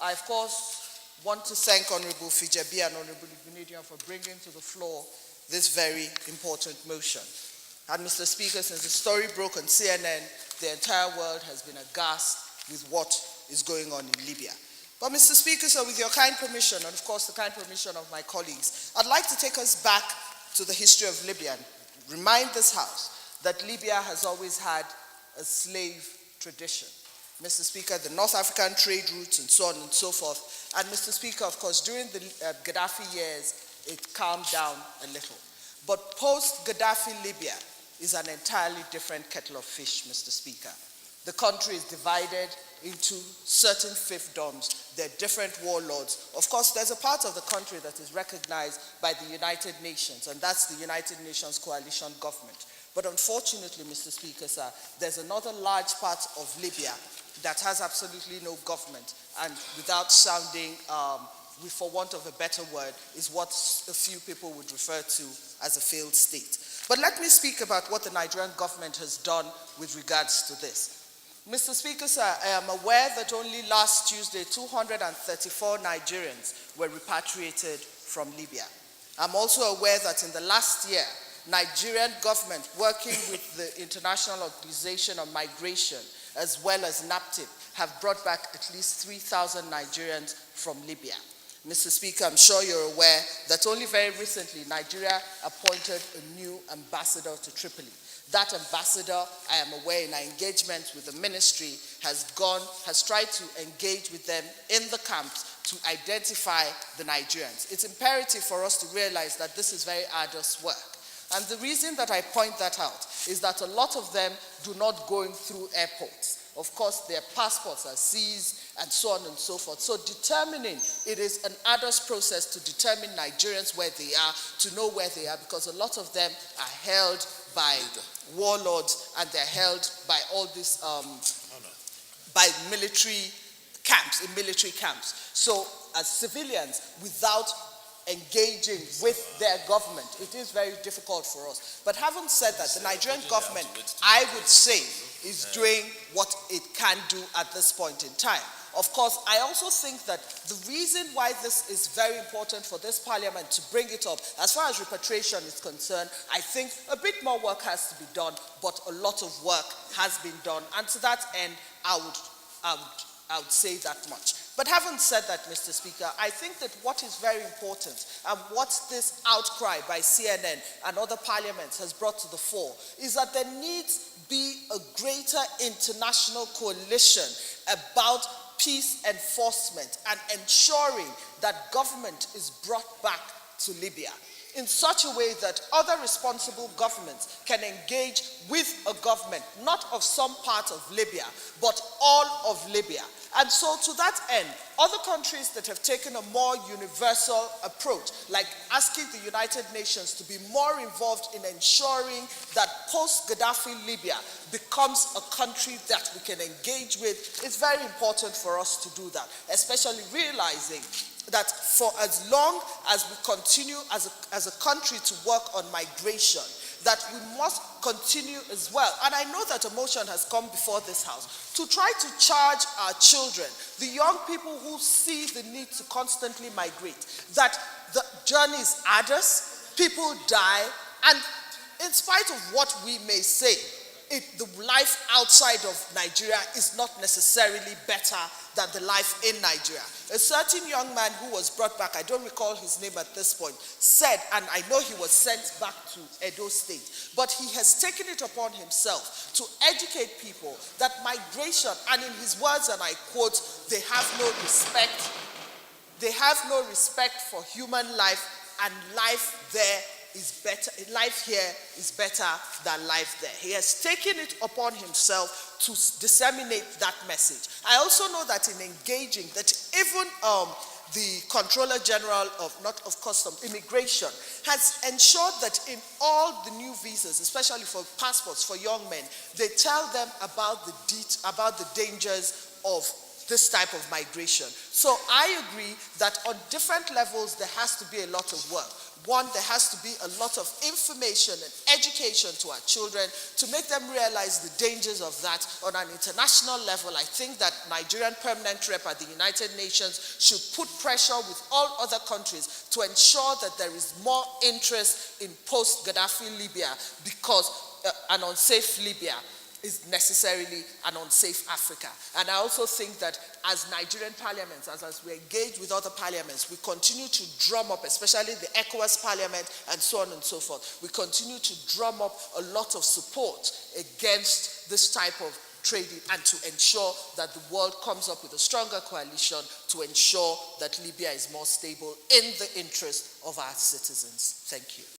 I, of course, want to thank Honorable Ijeoma and Honorable Nnenna for bringing to the floor this very important motion. And Mr. Speaker, since the story broke on CNN, the entire world has been aghast with what is going on in Libya. But Mr. Speaker, so with your kind permission, and of course the kind permission of my colleagues, I'd like to take us back to the history of Libya and remind this House that Libya has always had a slave tradition. Mr. Speaker, the North African trade routes and so on and so forth. And Mr. Speaker, of course, during the Gaddafi years, it calmed down a little. But post-Gaddafi Libya is an entirely different kettle of fish, Mr. Speaker. The country is divided into certain fiefdoms. There are different warlords. Of course, there's a part of the country that is recognized by the United Nations, and that's the United Nations coalition government. But unfortunately, Mr. Speaker, sir, there's another large part of Libya that has absolutely no government, and without sounding, for want of a better word, is what a few people would refer to as a failed state. But let me speak about what the Nigerian government has done with regards to this. Mr. Speaker, sir, I am aware that only last Tuesday, 234 Nigerians were repatriated from Libya. I'm also aware that in the last year, Nigerian government, working with the International Organization on Migration, as well as NAPTIP, have brought back at least 3,000 Nigerians from Libya. Mr. Speaker, I'm sure you're aware that only very recently, Nigeria appointed a new ambassador to Tripoli. That ambassador, I am aware in our engagement with the ministry, has tried to engage with them in the camps to identify the Nigerians. It's imperative for us to realize that this is very arduous work. And the reason that I point that out is that a lot of them do not go in through airports. Of course, their passports are seized and so on and so forth. So it is an arduous process to determine Nigerians where they are, to know where they are, because a lot of them are held by warlords and they're held by all these, by military camps, in military camps. So as civilians, without engaging with their government, it is very difficult for us. But having said that, the Nigerian government, I would say, is doing what it can do at this point in time. Of course, I also think that the reason why this is very important for this parliament to bring it up, as far as repatriation is concerned, I think a bit more work has to be done, but a lot of work has been done. And to that end, I would say that much. But having said that, Mr. Speaker, I think that what is very important and what this outcry by CNN and other parliaments has brought to the fore is that there needs be a greater international coalition about peace enforcement and ensuring that government is brought back to Libya in such a way that other responsible governments can engage with a government, not of some part of Libya, but all of Libya. And so to that end, other countries that have taken a more universal approach, like asking the United Nations to be more involved in ensuring that post-Gaddafi Libya becomes a country that we can engage with, is very important for us to do that, especially realizing that for as long as we continue as a country to work on migration, that we must continue as well. And I know that a motion has come before this House to try to charge our children, the young people who see the need to constantly migrate, that the journey is arduous, people die, and in spite of what we may say, the life outside of Nigeria is not necessarily better than the life in Nigeria. A certain young man who was brought back, I don't recall his name at this point, said, and I know he was sent back to Edo State, but he has taken it upon himself to educate people that migration, and in his words, and I quote, they have no respect for human life, and life there is better, life here is better than life there. He has taken it upon himself to disseminate that message. I also know that in engaging, that even the Controller General of Customs, Immigration, has ensured that in all the new visas, especially for passports for young men, they tell them about the dangers of this type of migration. So I agree that on different levels there has to be a lot of work. One, there has to be a lot of information and education to our children to make them realize the dangers of that. On an international level, I think that Nigerian permanent rep at the United Nations should put pressure with all other countries to ensure that there is more interest in post-Gaddafi Libya, because an unsafe Libya is necessarily an unsafe Africa. And I also think that as Nigerian parliaments, as we engage with other parliaments, we continue to drum up, especially the ECOWAS parliament and so on and so forth, we continue to drum up a lot of support against this type of trading and to ensure that the world comes up with a stronger coalition to ensure that Libya is more stable in the interest of our citizens. Thank you.